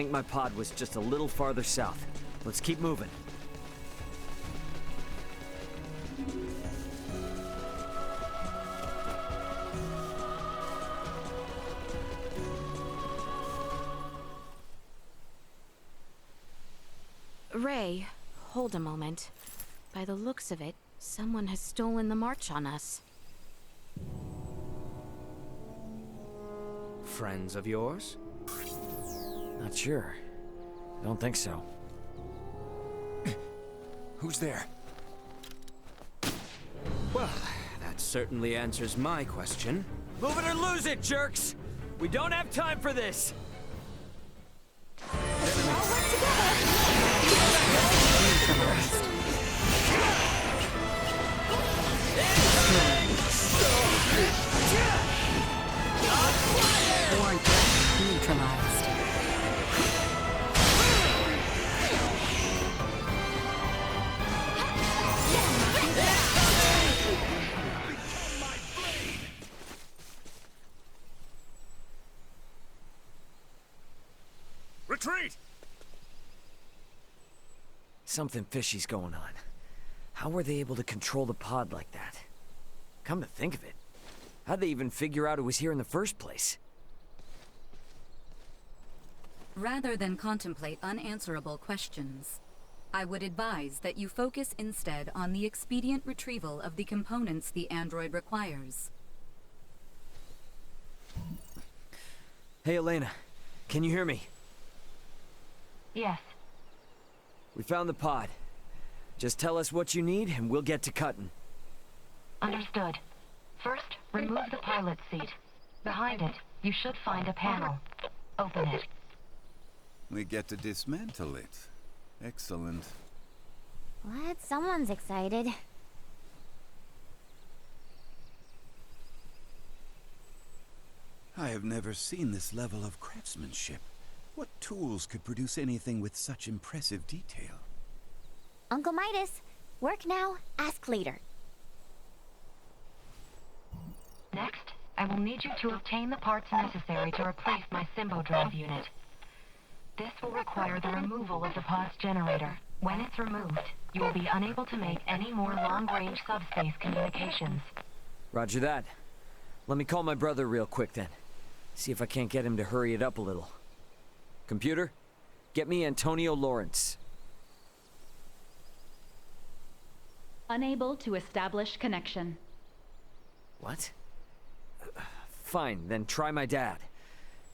think my pod was just a little farther south. Let's keep moving. Ray, hold a moment. By the looks of it, someone has stolen the march on us. Friends of yours? Not sure. Don't think so. Who's there? Well, that certainly answers my question. Move it or lose it, jerks! We don't have time for this! Neutralized. Retreat! Something fishy's going on. How were they able to control the pod like that? Come to think of it, how'd they even figure out it was here in the first place? Rather than contemplate unanswerable questions, I would advise that you focus instead on the expedient retrieval of the components the android requires. Hey, Elena. Can you hear me? Yes. We found the pod. Just tell us what you need, and we'll get to cutting. Understood. First, remove the pilot seat. Behind it, you should find a panel. Open it. We get to dismantle it. Excellent. What? Someone's excited. I have never seen this level of craftsmanship. What tools could produce anything with such impressive detail? Uncle Midas, work now, ask later. Next, I will need you to obtain the parts necessary to replace my Symbodrive unit. This will require the removal of the pod's generator. When it's removed, you will be unable to make any more long-range subspace communications. Roger that. Let me call my brother real quick then. See if I can't get him to hurry it up a little. Computer, get me Antonio Lawrence. Unable to establish connection. What? Fine, then try my dad.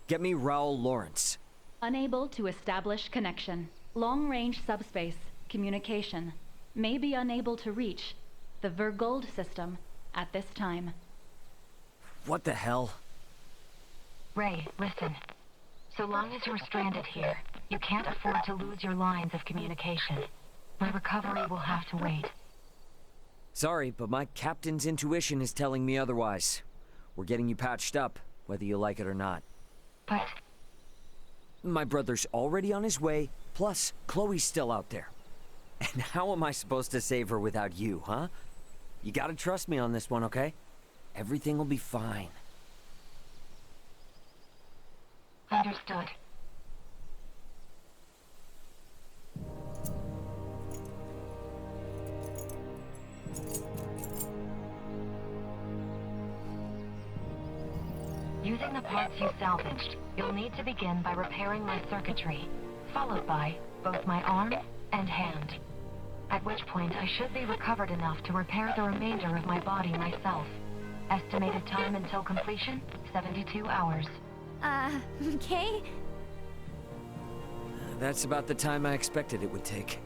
Get me Raul Lawrence. Unable to establish connection. Long-range subspace communication. May be unable to reach the Vergold system at this time. What the hell? Ray, listen. So long as you're stranded here, you can't afford to lose your lines of communication. My recovery will have to wait. Sorry, but my captain's intuition is telling me otherwise. We're getting you patched up, whether you like it or not. But... My brother's already on his way, plus Chloe's still out there. And how am I supposed to save her without you, huh? You gotta trust me on this one, okay? Everything will be fine. Understood. Using the parts you salvaged, you'll need to begin by repairing my circuitry, followed by both my arm and hand. At which point I should be recovered enough to repair the remainder of my body myself. Estimated time until completion, 72 hours. Okay? That's about the time I expected it would take.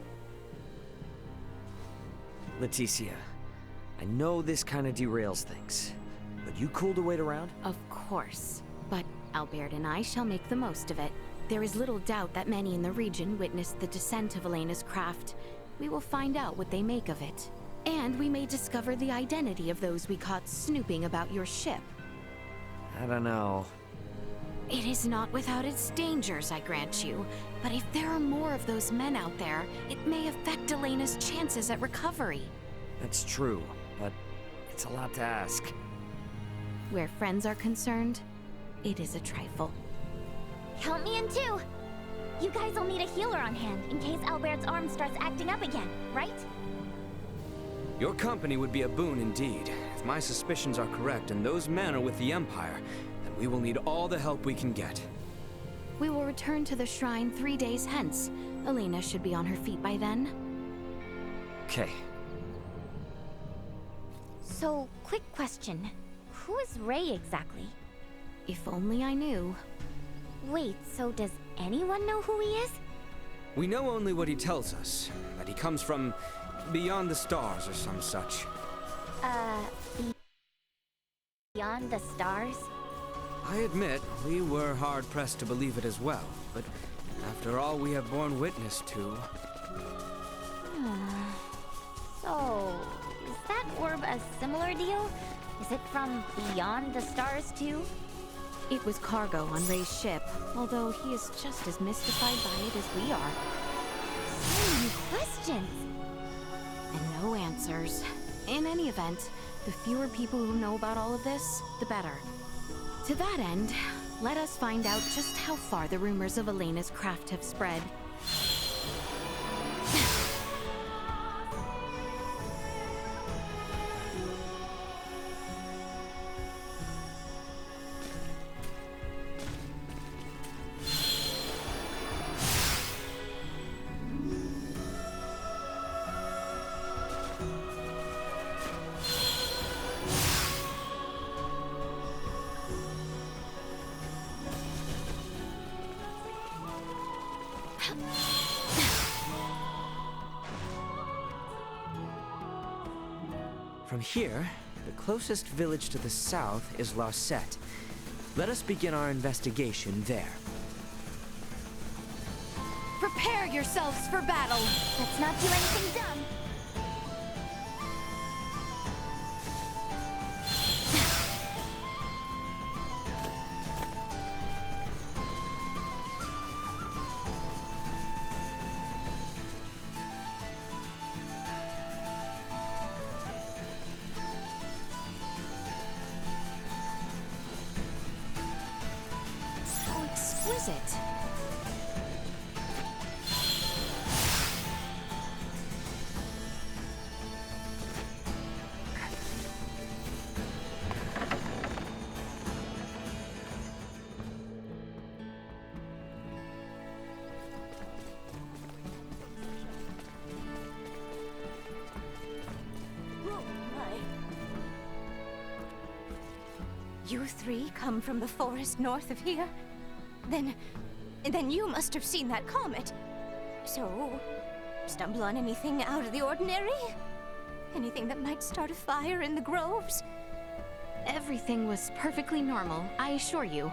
Leticia, I know this kind of derails things, but you cool to wait around? Of course. But Albert and I shall make the most of it. There is little doubt that many in the region witnessed the descent of Elena's craft. We will find out what they make of it. And we may discover the identity of those we caught snooping about your ship. I don't know. It is not without its dangers, I grant you. But if there are more of those men out there, it may affect Elena's chances at recovery. That's true, but it's a lot to ask. Where friends are concerned, it is a trifle. Count me in too. You guys will need a healer on hand in case Albert's arm starts acting up again, right? Your company would be a boon indeed. If my suspicions are correct and those men are with the Empire, then we will need all the help we can get. We will return to the shrine 3 days hence. Elena should be on her feet by then. Okay. So, quick question. Who is Ray exactly? If only I knew. Wait, so does anyone know who he is? We know only what he tells us, that he comes from beyond the stars or some such. Beyond the stars? I admit, we were hard-pressed to believe it as well, but after all we have borne witness to... So, is that orb a similar deal? Is it from beyond the stars too? It was cargo on Ray's ship, although he is just as mystified by it as we are. So many questions! And no answers. In any event, the fewer people who know about all of this, the better. To that end, let us find out just how far the rumors of Elena's craft have spread. From here, the closest village to the south is Larset. Let us begin our investigation there. Prepare yourselves for battle! Let's not do anything dumb! So exquisite. You three come from the forest north of here? Then you must have seen that comet. So, stumble on anything out of the ordinary? Anything that might start a fire in the groves? Everything was perfectly normal, I assure you.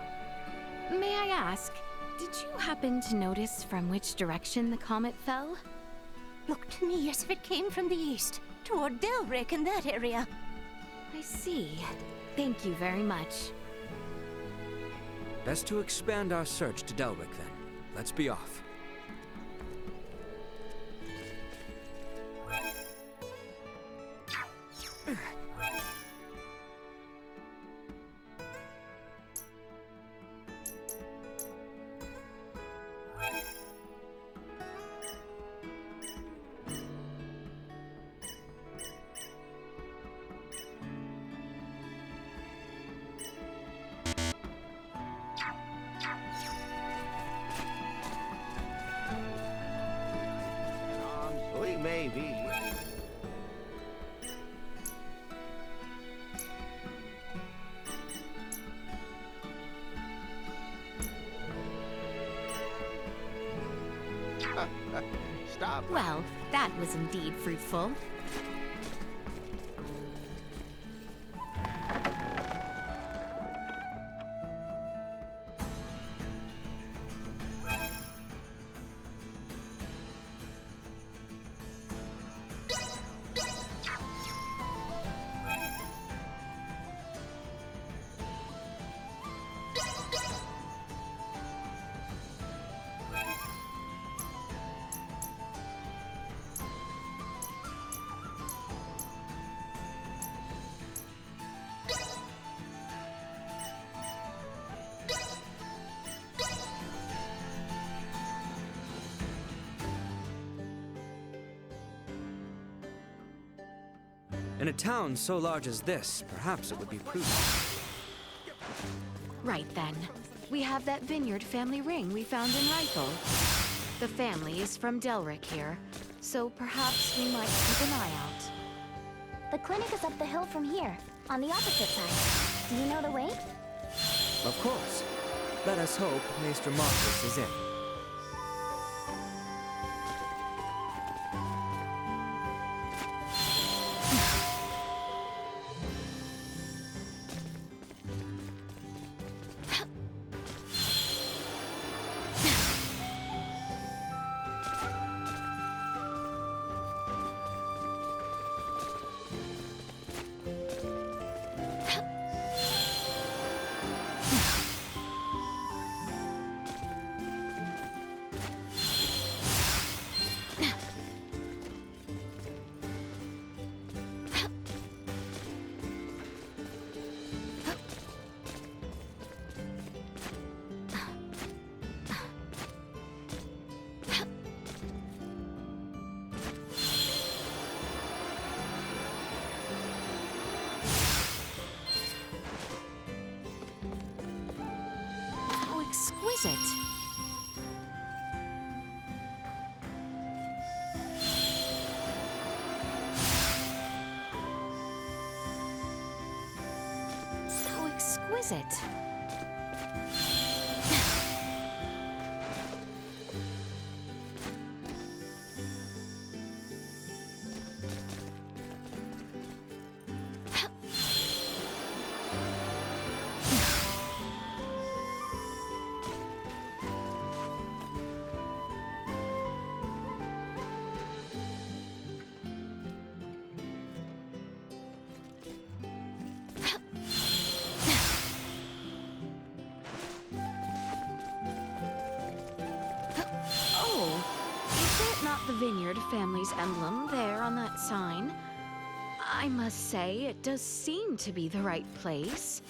May I ask, did you happen to notice from which direction the comet fell? Looked to me as if it came from the east, toward Delric in that area. I see. Thank you very much. Best to expand our search to Delric then. Let's be off. We may be. Stop. Well, that was indeed fruitful. In a town so large as this, perhaps it would be prudent. Right then. We have that Vineyard family ring we found in Rifle. The family is from Delric here, so perhaps we might keep an eye out. The clinic is up the hill from here, on the opposite side. Do you know the way? Of course. Let us hope Maester Marcus is in. Exquisite. So exquisite. The Vineyard family's emblem there on that sign. I must say, it does seem to be the right place.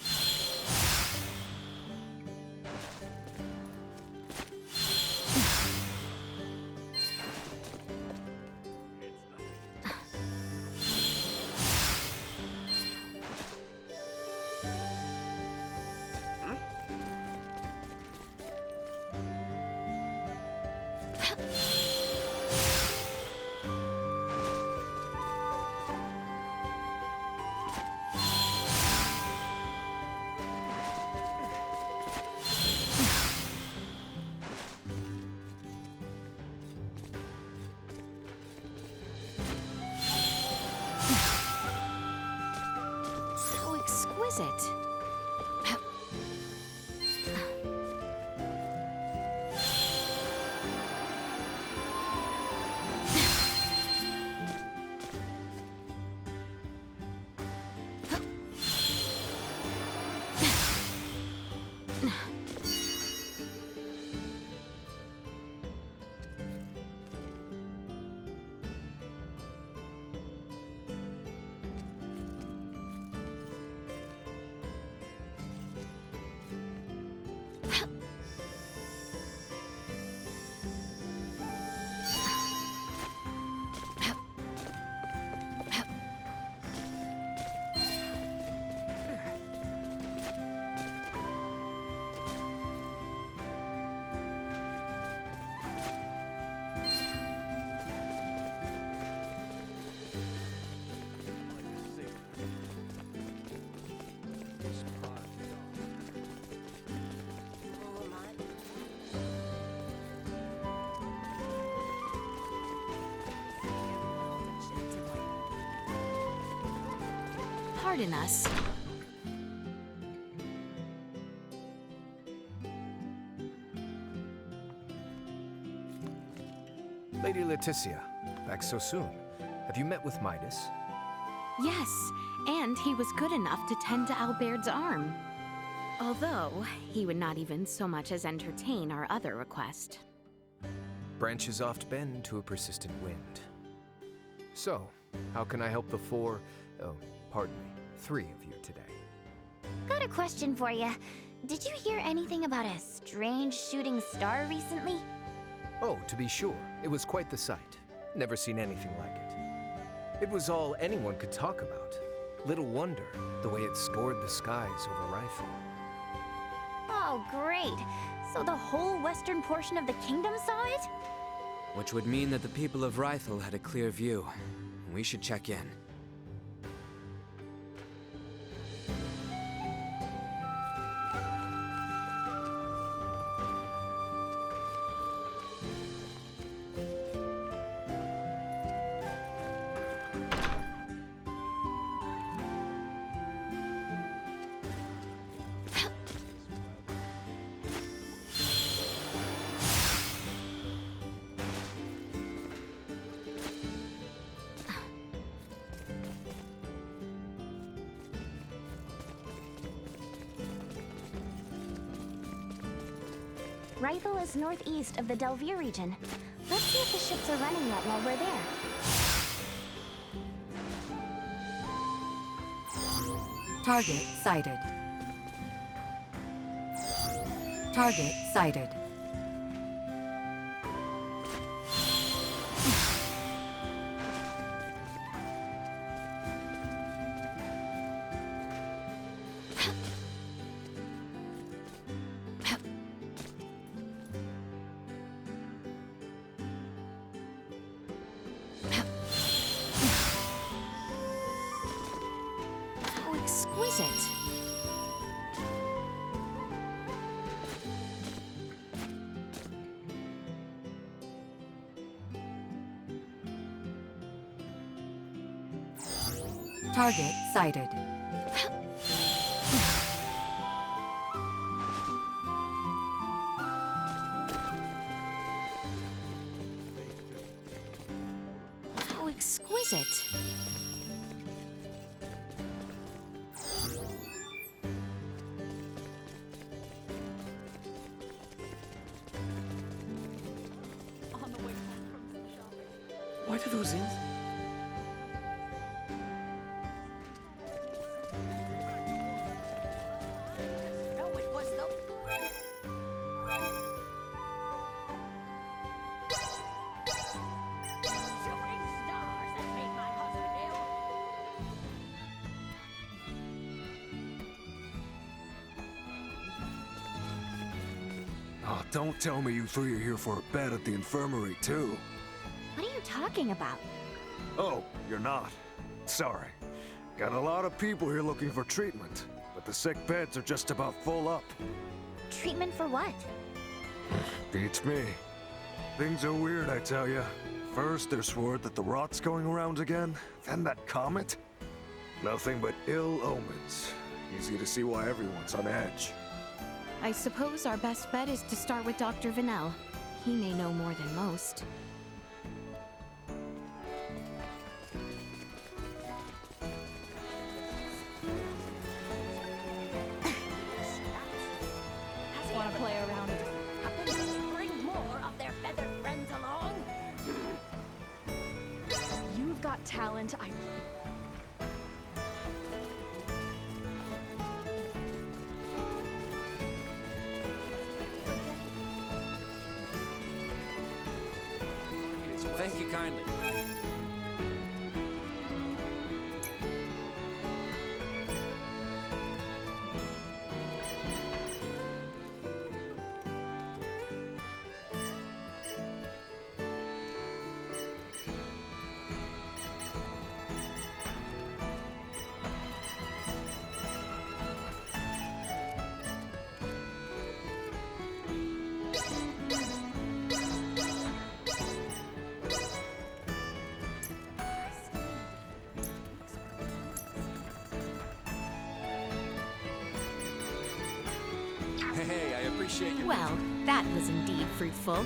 Exquisite. Pardon us. Lady Leticia, back so soon. Have you met with Midas? Yes, and he was good enough to tend to Albaird's arm. Although, he would not even so much as entertain our other request. Branches oft bend to a persistent wind. So, how can I help the three of you today? Got a question for you. Did you hear anything about a strange shooting star recently? Oh, to be sure. It was quite the sight. Never seen anything like it. It was all anyone could talk about. Little wonder, the way it scored the skies over Rifle. Oh, great. So the whole western portion of the kingdom saw it? Which would mean that the people of Rifle had a clear view. We should check in. Rifle is northeast of the Delvier region. Let's see if the ships are running yet while we're there. Target sighted. Target sighted. How exquisite. Target sighted. How exquisite. Why do those in? Oh, don't tell me you three are here for a bet at the infirmary, too. What are you talking about? Oh, you're not. Sorry. Got a lot of people here looking for treatment, but the sick beds are just about full up. Treatment for what? Beats me. Things are weird, I tell ya. First, there's word that the rot's going around again, then that comet. Nothing but ill omens. Easy to see why everyone's on edge. I suppose our best bet is to start with Dr. Vanel. He may know more than most. Want to play around? Bring more of their feathered friends along. You've got talent. Thank you kindly. Hey, I appreciate your... Well, that was indeed fruitful.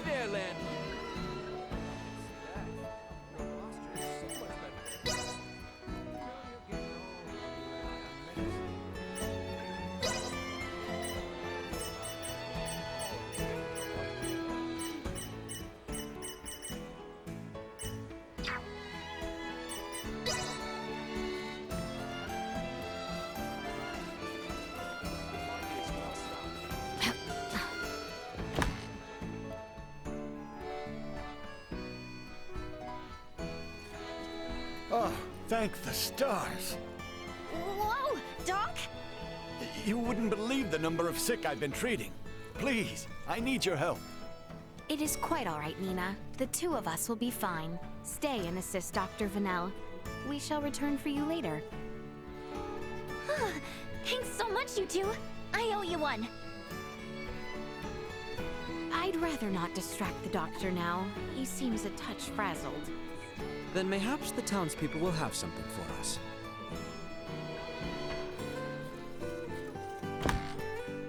there, land. Oh, thank the stars. Whoa, Doc? You wouldn't believe the number of sick I've been treating. Please, I need your help. It is quite all right, Nina. The two of us will be fine. Stay and assist Dr. Vanel. We shall return for you later. Thanks so much, you two. I owe you one. I'd rather not distract the doctor now. He seems a touch frazzled. Then mayhaps the townspeople will have something for us.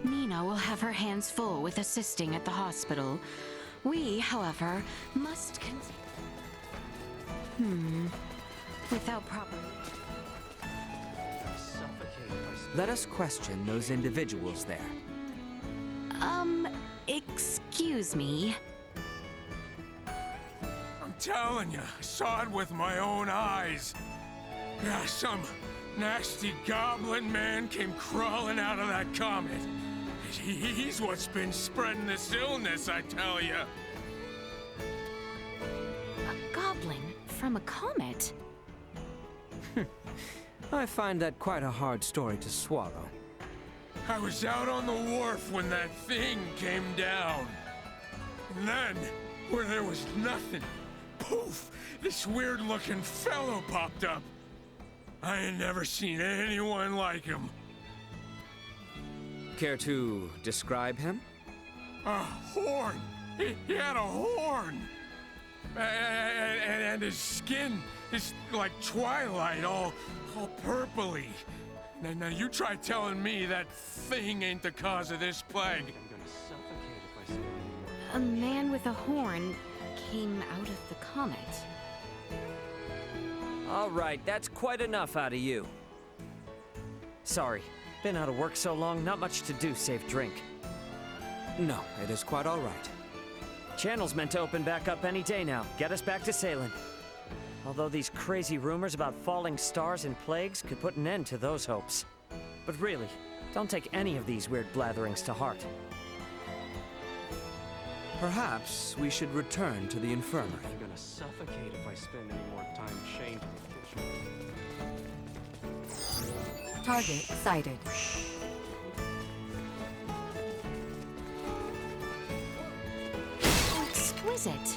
Nina will have her hands full with assisting at the hospital. We, however, must without proper... Let us question those individuals there. Excuse me. I'm telling you, I saw it with my own eyes. Yeah, some nasty goblin man came crawling out of that comet. He's what's been spreading this illness, I tell you. A goblin from a comet? I find that quite a hard story to swallow. I was out on the wharf when that thing came down. And then, where there was nothing, poof, this weird-looking fellow popped up. I ain't never seen anyone like him. Care to describe him? A horn! He had a horn! And his skin is like twilight, all purpley. Now you try telling me that thing ain't the cause of this plague. I'm gonna suffocate if I spend any more. A man with a horn came out of the comet. All right, that's quite enough out of you. Sorry, been out of work so long, not much to do save drink. No, it is quite all right. Channel's meant to open back up any day now, get us back to sailing. Although these crazy rumors about falling stars and plagues could put an end to those hopes. But really, don't take any of these weird blatherings to heart. Perhaps we should return to the infirmary. I'm gonna suffocate if I spend any more time chained to the kitchen. Target sighted. Oh, exquisite.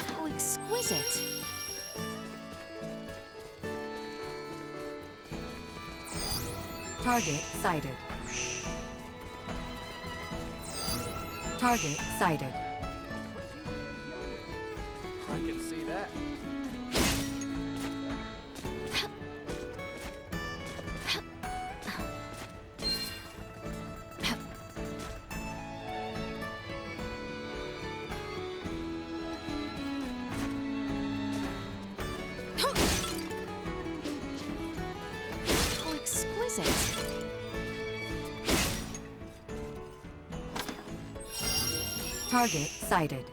How exquisite. Target sighted. Target sighted. I can see that. How exquisite. Target sighted.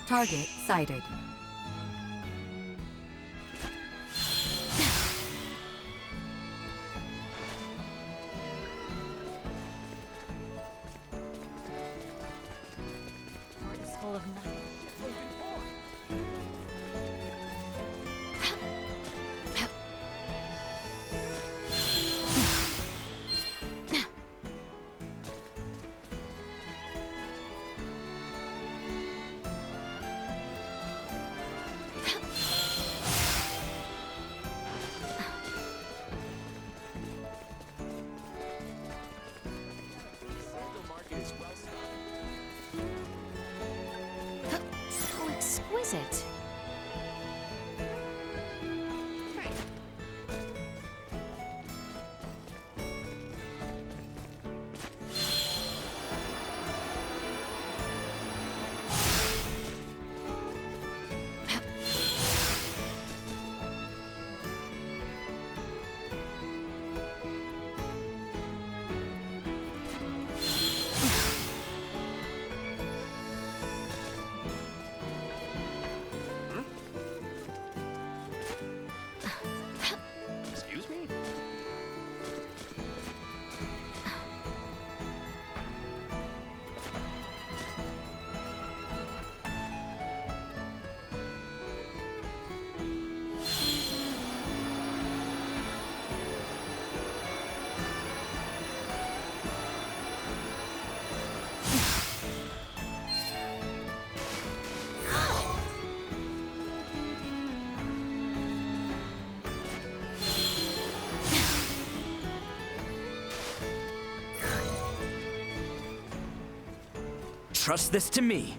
Target sighted. Heart is full of nothing. fix it. Excuse me? Trust this to me.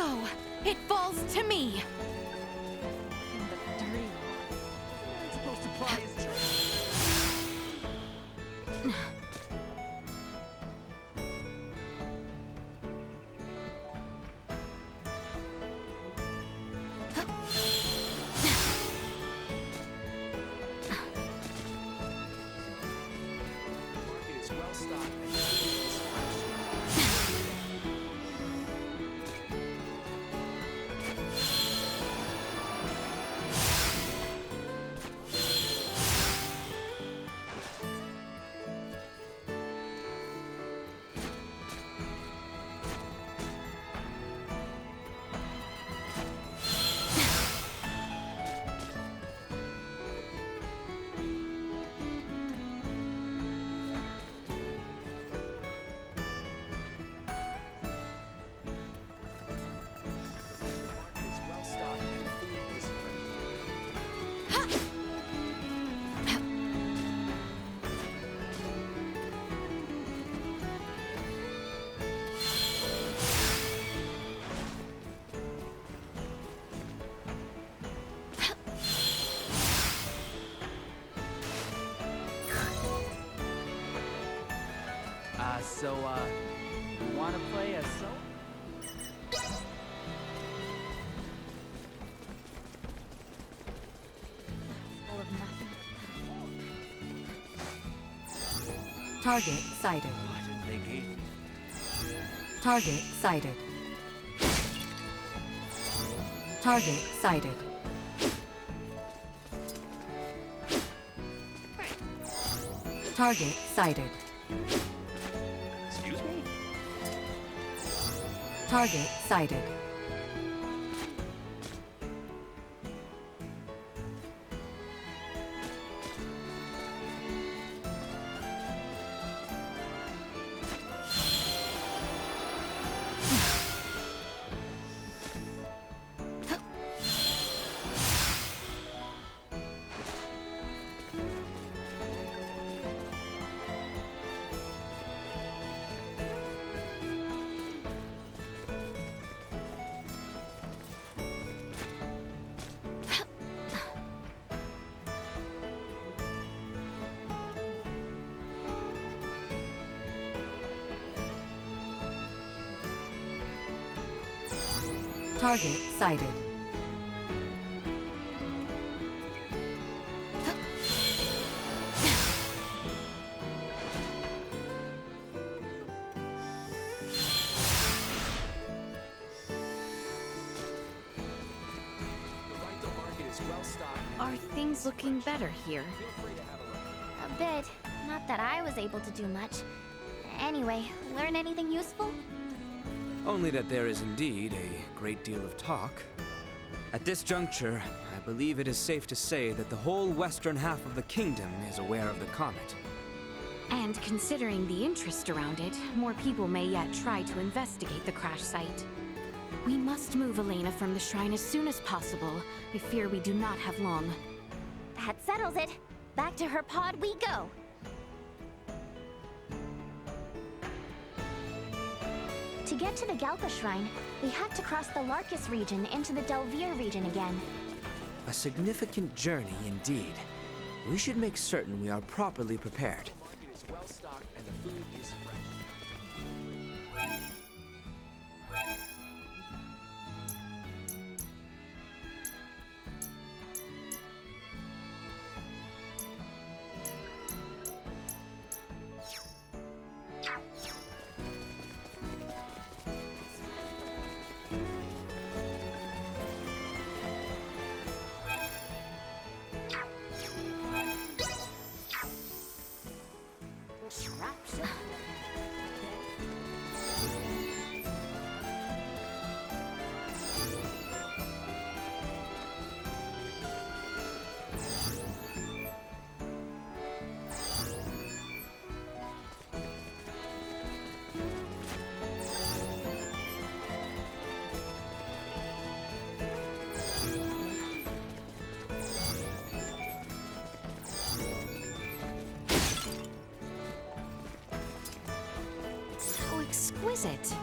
So, it falls to me. Supposed to pry his trade. You wanna play a solo? Full of nothing. Target sighted. Target sighted. Target sighted. Target sighted. Excuse me? Target sighted. Target sighted. Are things looking better here? A bit. Not that I was able to do much. Anyway, learn anything useful? Only that there is indeed a great deal of talk. At this juncture, I believe it is safe to say that the whole western half of the kingdom is aware of the comet. And considering the interest around it, more people may yet try to investigate the crash site. We must move Elena from the shrine as soon as possible. I fear we do not have long. That settles it. Back to her pod we go. To get to the Galpa Shrine, we had to cross the Larkus region into the Delvir region again. A significant journey indeed. We should make certain we are properly prepared. The market is well stocked and the food is fresh. How exquisite.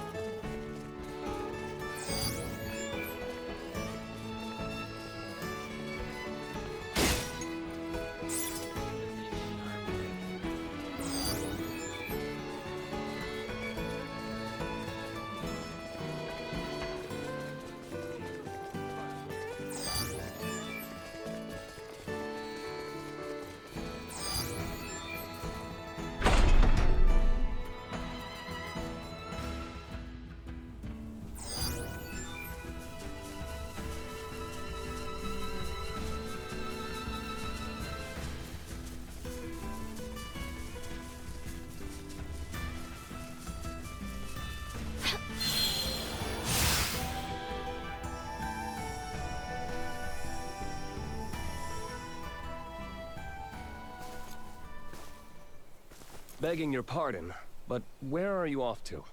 Begging your pardon, but where are you off to?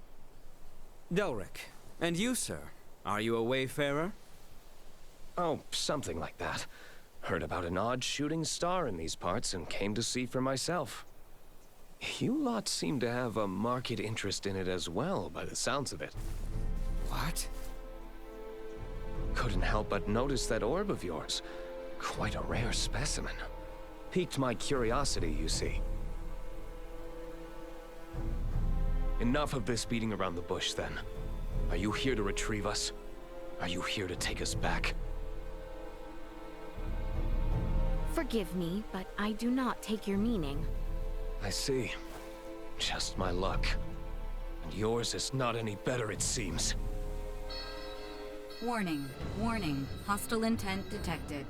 Delric. And you, sir? Are you a wayfarer? Oh, something like that. Heard about an odd shooting star in these parts and came to see for myself. You lot seem to have a marked interest in it as well, by the sounds of it. What? Couldn't help but notice that orb of yours. Quite a rare specimen. Piqued my curiosity, you see. Enough of this beating around the bush, then. Are you here to retrieve us? Are you here to take us back? Forgive me, but I do not take your meaning. I see. Just my luck. And yours is not any better, it seems. Warning. Warning. Hostile intent detected.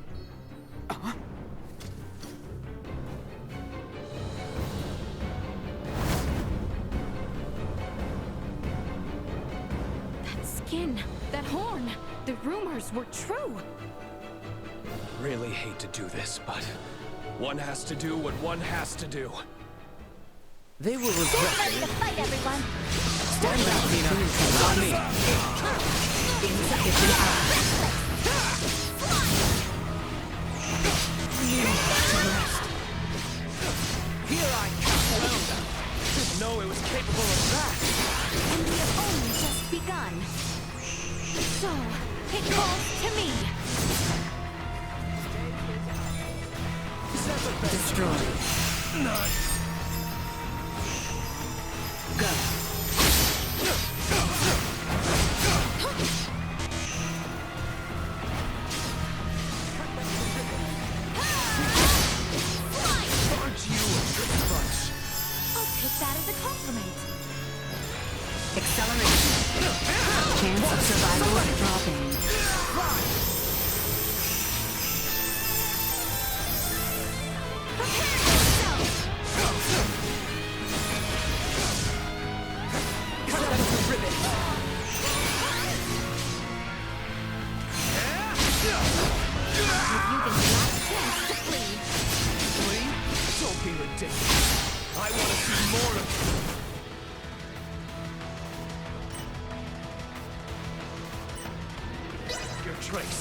That skin, that horn, the rumors were true. Really hate to do this, but one has to do what one has to do. They will regret Get ready to fight, everyone! Stand back, Nina. Not me. Insufficient Here I come! Didn't know it was capable of that! And we have only just begun. So, it calls to me. Destroy. Not. Go. Aren't you a trick bunch? I'll take that as a compliment. Acceleration. Chance of survival dropping. Don't be ridiculous. I want to see more of you. Your trace.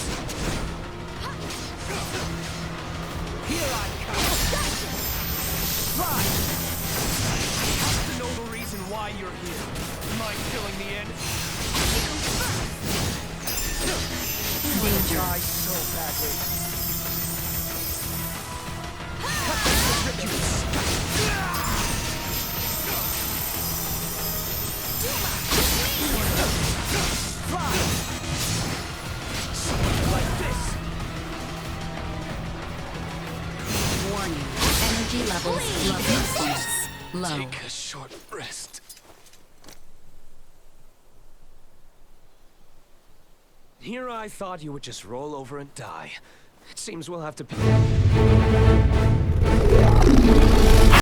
Here I come. Fly! I have to know the reason why you're here. Mind killing the end? Danger. Die so badly. Like this. Warning. Energy levels low. Take a short rest. Here I thought you would just roll over and die. It seems we'll have to